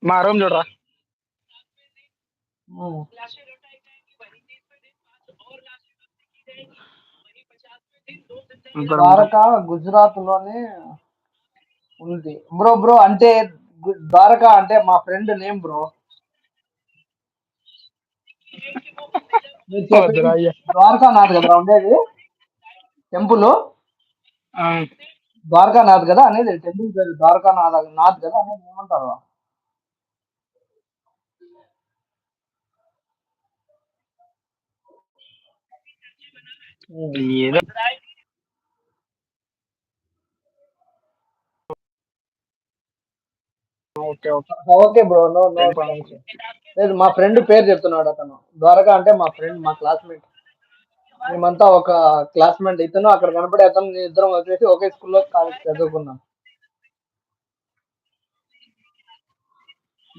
మా రూమ్ చూడరా. ద్వారకా గుజరాత్ లోనే ఉంది బ్రో. బ్రో అంటే ద్వారకా అంటే మా friend name bro. Dwarka Nath కదరా ఉండేది టెంపుల్. ద్వారకా నాథ్ కదా అనేది టెంపుల్ పేరు. ద్వారకా నాథ్ కదా అనేది ఏమంటారు? Okay bro. నో నో లేదు, మా ఫ్రెండ్ పేరు చెప్తున్నాడు అతను. ద్వారకా అంటే మా ఫ్రెండ్, మా క్లాస్మేట్. మేమంతా ఒక క్లాస్మేట్. ఇతను అక్కడ కనపడే అతను, ఇద్దరం వచ్చేసి ఒకే స్కూల్లో కాలేజ్ చదువుకున్నాం.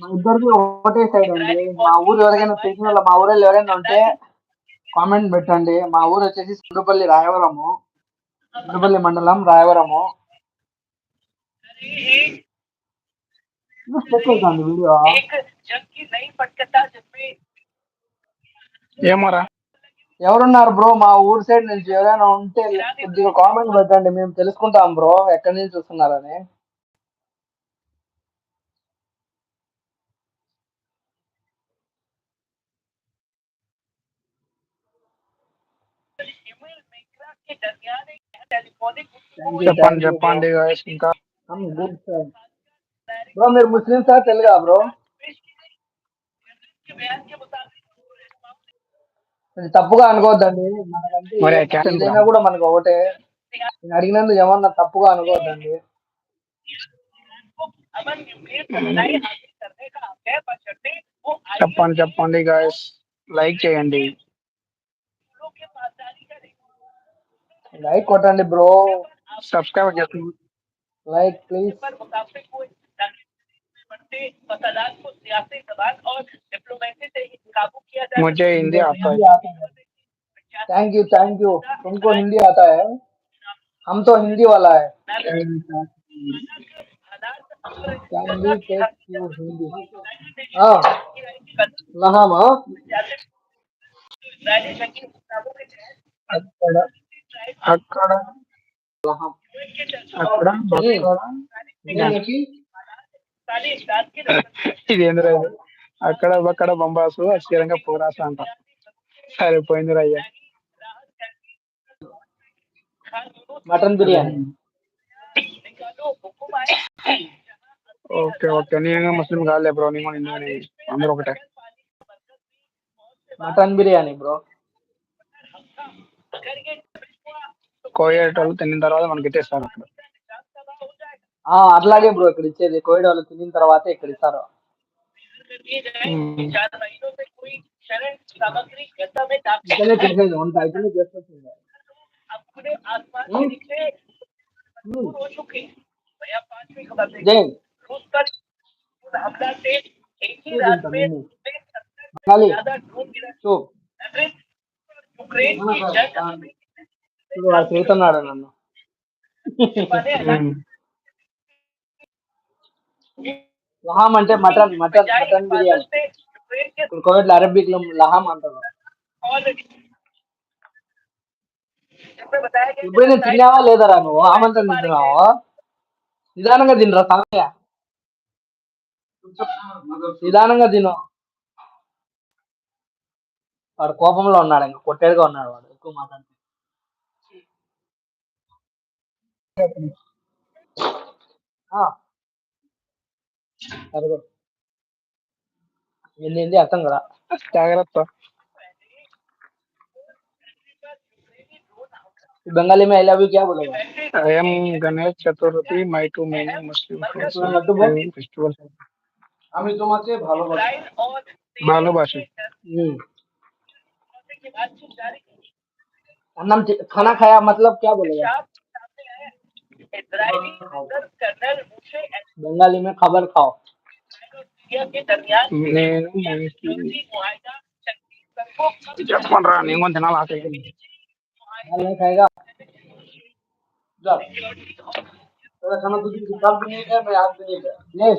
మా ఇద్దరికి ఒకటే సైడ్ అండి. మా ఊరు ఎవరికైనా తెలిసిన వాళ్ళ, మా ఊరిలో ఎవరైనా ఉంటే కామెంట్ పెట్టండి. మా ఊరు వచ్చేసి సుండుపల్లి రాయవరము, సుండుపల్లి మండలం రాయవరము. వీడియో ఏమోరా ఎవరున్నారు బ్రో మా ఊరు సైడ్ నుంచి? ఎవరైనా ఉంటే కొద్దిగా కామెంట్ పెట్టండి, మేము తెలుసుకుంటాం బ్రో ఎక్కడి నుంచి చూస్తున్నారని. చెప్పండి చెప్పండి guys. ఇంకా బ్రో మీరు ముస్లిమ్సా తెలుగా బ్రో? తప్పుగా అనుకోవద్దండి, మనకంటే ఏదైనా కూడా మనకు ఒకటే. నేను అడిగినందుకు ఏమన్నా తప్పుగా అనుకోవద్దండి. చెప్పండి చెప్పండి గాయస్, లైక్ చేయండి. లైక్ కొట్టండి బ్రో. సబ్స్క్రైబ్ చేయండి. Like please. मुझे हिंदी आता है. Thank you thank you. तुमको हिंदी आता है? हम तो हिंदी वाला है. Can we take you Hindi? हाँ लहाम. అక్కడ అక్కడ लहाम అక్కడ ఇదేంద్ర అక్కడ అక్కడ బొంబాసు అస్థిరంగా పోరాస అంట. సరిపోయింది అయ్యా. మటన్ బిర్యానీ. ఓకే ఓకే, నేను ముస్లిం కాదులే బ్రో, నేను అందరూ ఒకటే. Mutton biryani bro. కోయేటోళ్ళు తిన్న తర్వాత మనకి ఇచ్చేస్తారు అక్కడ. అట్లాగే బ్రో ఇక్కడ ఇచ్చేది. కోవిడ్ వాళ్ళు తినిన తర్వాత ఇక్కడ ఇస్తారు. ఇక్కడే చేసేది వంట, ఇక్కడే చేసుకొచ్చింది. జై వాడు తిరుగుతున్నాడు నన్ను. లహాం అంటే మటన్ మటన్ మటన్ బిర్యానీ. ఇప్పుడు కోవిడ్ అరబిక్ లో లహాం అంటారు. ఎప్పుడైనా తిన్నావా లేదరా నువ్వు? ఆమంతా తింటున్నావా? నిదానంగా తినరా సమయ, నిదానంగా తిను. వాడు కోపంలో ఉన్నాడు, ఇంకా కొట్టేడుగా ఉన్నాడు వాడు ఎక్కువ మాట్లాడుతూ. ఏంటి అర్థం కదా. జాగ్రత్త. बंगाली में आई लव यू क्या बोलेगा? I am Ganesh Chaturthi, my too many Muslim friends festival. আমি তোমাকে ভালোবাসি। ভালোবাসি। खाना खाया मतलब क्या बोलेगा? बंगाली में खबर खाओ। నేను చెప్పండి రా, నేను కొంచెం తినాలి ఆకలి. नहीं खाएगा? चल खाना तुझे निकाल भी नहीं है, मैं आज भी नहीं है।